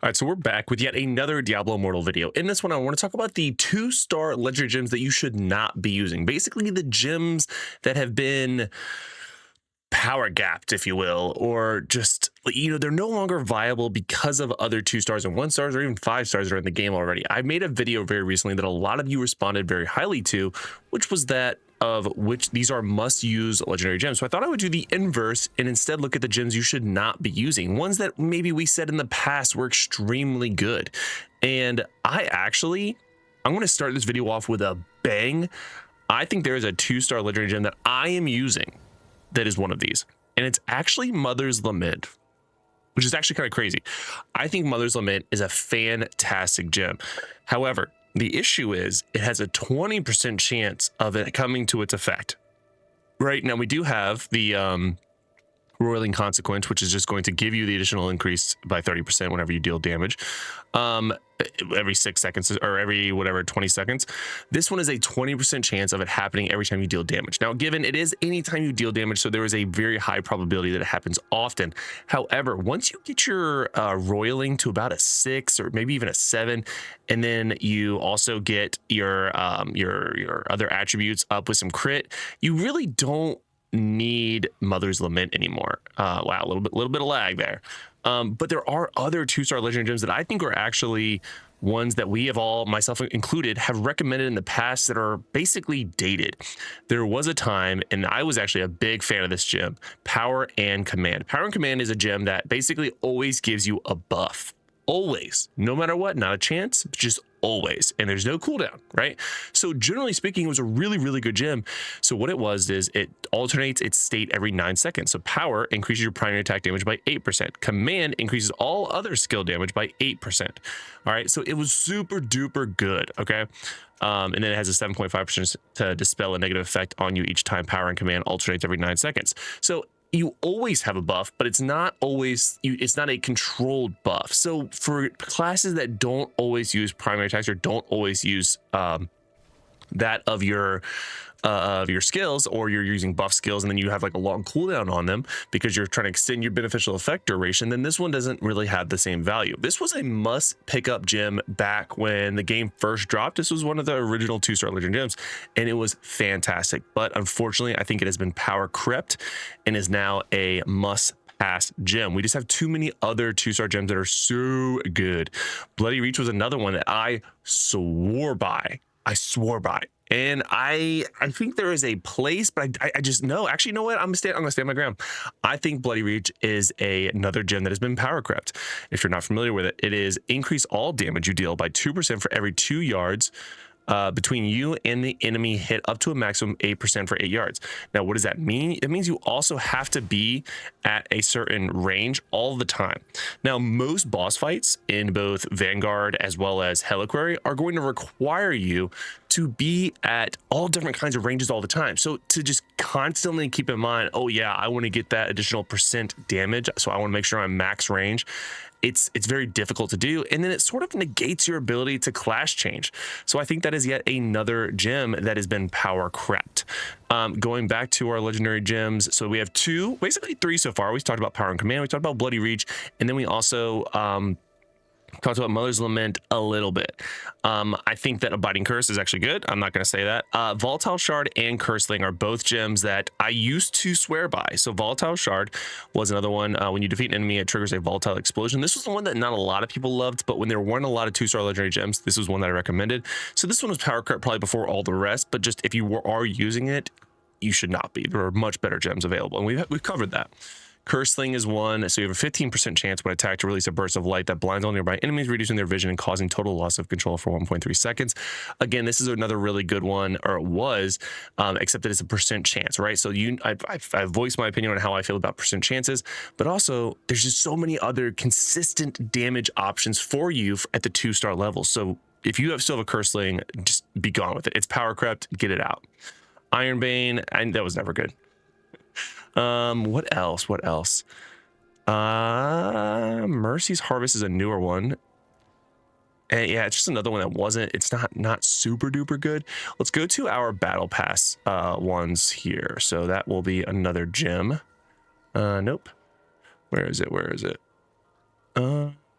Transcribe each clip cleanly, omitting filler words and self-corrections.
All right, so we're back with yet another Diablo Immortal video. In this one, I want to talk about the 2-star legendary gems that you should not be using. Basically, the gems that have been power gapped, if you will, or just, they're no longer viable because of other 2-stars and 1-stars or even 5-stars that are in the game already. I made a video very recently that a lot of you responded very highly to, which was that of which these are must-use legendary gems. So I thought I would do the inverse and instead look at the gems you should not be using, ones that maybe we said in the past were extremely good. And I'm going to start this video off with a bang. I think there is a 2-star legendary gem that I am using that is one of these, and it's actually Mother's Lament, which is actually kind of crazy. I think Mother's Lament is a fantastic gem. However, the issue is it has a 20% chance of it coming to its effect. Right now, we do have the Roiling Consequence, which is just going to give you the additional increase by 30% whenever you deal damage, every 6 seconds or every 20 seconds. This one is a 20% chance of it happening every time you deal damage. Now, given it is anytime you deal damage, so there is a very high probability that it happens often. However, once you get your roiling to about a 6 or maybe even a 7, and then you also get your other attributes up with some crit, you really don't need Mother's Lament anymore. Wow, a little bit of lag there. But there are other 2-star legendary gems that I think are actually ones that we have all, myself included, have recommended in the past that are basically dated. There was a time, and I was actually a big fan of this gem, Power and Command. Power and Command is a gem that basically always gives you a buff. Always, no matter what, not a chance, just always, and there's no cooldown, right? So generally speaking, it was a really good gem. So what it was is it alternates its state every 9 seconds. So Power increases your primary attack damage by 8%. Command increases all other skill damage by 8%. All right, so it was super duper good. Okay. And then it has a 7.5% to dispel a negative effect on you each time Power and Command alternates every 9 seconds. So you always have a buff, but it's not always, it's not a controlled buff. So for classes that don't always use primary attacks or don't always use that of your skills, or you're using buff skills and then you have like a long cooldown on them because you're trying to extend your beneficial effect duration, then this one doesn't really have the same value. This was a must pick up gem back when the game first dropped. This was one of the original 2-star legend gems, and it was fantastic. But unfortunately, I think it has been power crept and is now a must pass gem. We just have too many other 2-star gems that are so good. Bloody Reach was another one that I swore by. And I think there is a place, but I just know. Actually, you know what? I'm gonna stand my ground. I think Bloody Reach is another gem that has been power crept. If you're not familiar with it, it is increase all damage you deal by 2% for every 2 yards between you and the enemy hit, up to a maximum 8% for 8 yards. Now, what does that mean? It means you also have to be at a certain range all the time. Now, most boss fights in both Vanguard as well as Helliquary are going to require you to be at all different kinds of ranges all the time. So to just constantly keep in mind, oh yeah, I want to get that additional percent damage, so I want to make sure I'm max range. It's very difficult to do, and then it sort of negates your ability to class change. So I think that is yet another gem that has been power crept. Going back to our legendary gems, so we have basically three so far. We talked about Power and Command, we talked about Bloody Reach, and then we also talked about Mother's Lament a little bit. I think that Abiding Curse is actually good. I'm not going to say that. Volatile Shard and Curseling are both gems that I used to swear by. So Volatile Shard was another one. When you defeat an enemy, it triggers a volatile explosion. This was the one that not a lot of people loved, but when there weren't a lot of 2-star legendary gems, this was one that I recommended. So this one was power crept probably before all the rest, but just if you are using it, you should not be. There are much better gems available, and we've covered that. Curseling is one, so you have a 15% chance when attacked to release a burst of light that blinds all nearby enemies, reducing their vision and causing total loss of control for 1.3 seconds. Again, this is another really good one, or it was, except that it's a percent chance, right? So I've voiced my opinion on how I feel about percent chances, but also there's just so many other consistent damage options for you at the 2-star level. So if you still have a Curseling, just be gone with it. It's power crept, get it out. Ironbane, and that was never good. What else? Mercy's Harvest is a newer one. And yeah, it's just another one that it's not super duper good. Let's go to our battle pass ones here. So that will be another gem. Nope. Where is it?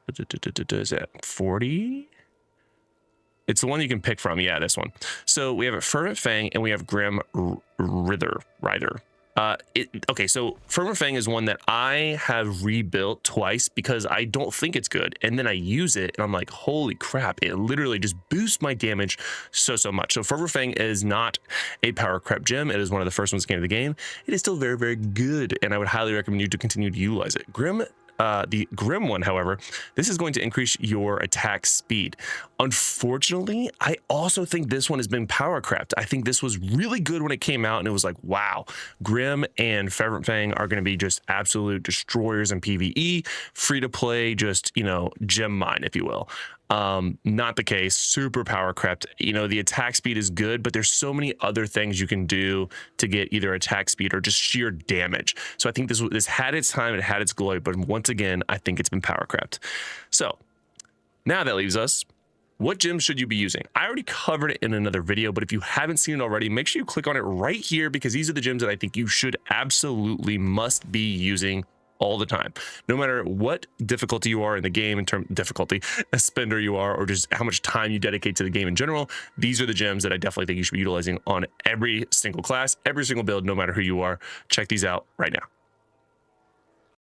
Is it 40? It's the one you can pick from. Yeah, this one. So we have a Fervent Fang and we have Grim Rider. Okay, so Fervent Fang is one that I have rebuilt twice because I don't think it's good. And then I use it and I'm like, holy crap, it literally just boosts my damage so much. So Fervent Fang is not a power creep gem. It is one of the first ones that came to the game. It is still very good, and I would highly recommend you to continue to utilize it. The Grim one, however, this is going to increase your attack speed. Unfortunately, I also think this one has been power crept. I think this was really good when it came out, and it was like, wow, Grim and Fervent Fang are going to be just absolute destroyers in PvE, free to play, just, you know, gem mine, if you will. Not the case. Super power crept. You know, the attack speed is good, but there's so many other things you can do to get either attack speed or just sheer damage. So I think this had its time, it had its glory, but once again, I think it's been power crept. So now that leaves us, what gems should you be using? I already covered it in another video, but if you haven't seen it already, make sure you click on it right here, because these are the gems that I think you should absolutely must be using all the time, no matter what difficulty you are in the game, in terms of difficulty, a spender you are, or just how much time you dedicate to the game in general. These are the gems that I definitely think you should be utilizing on every single class, every single build, no matter who you are. Check these out right now.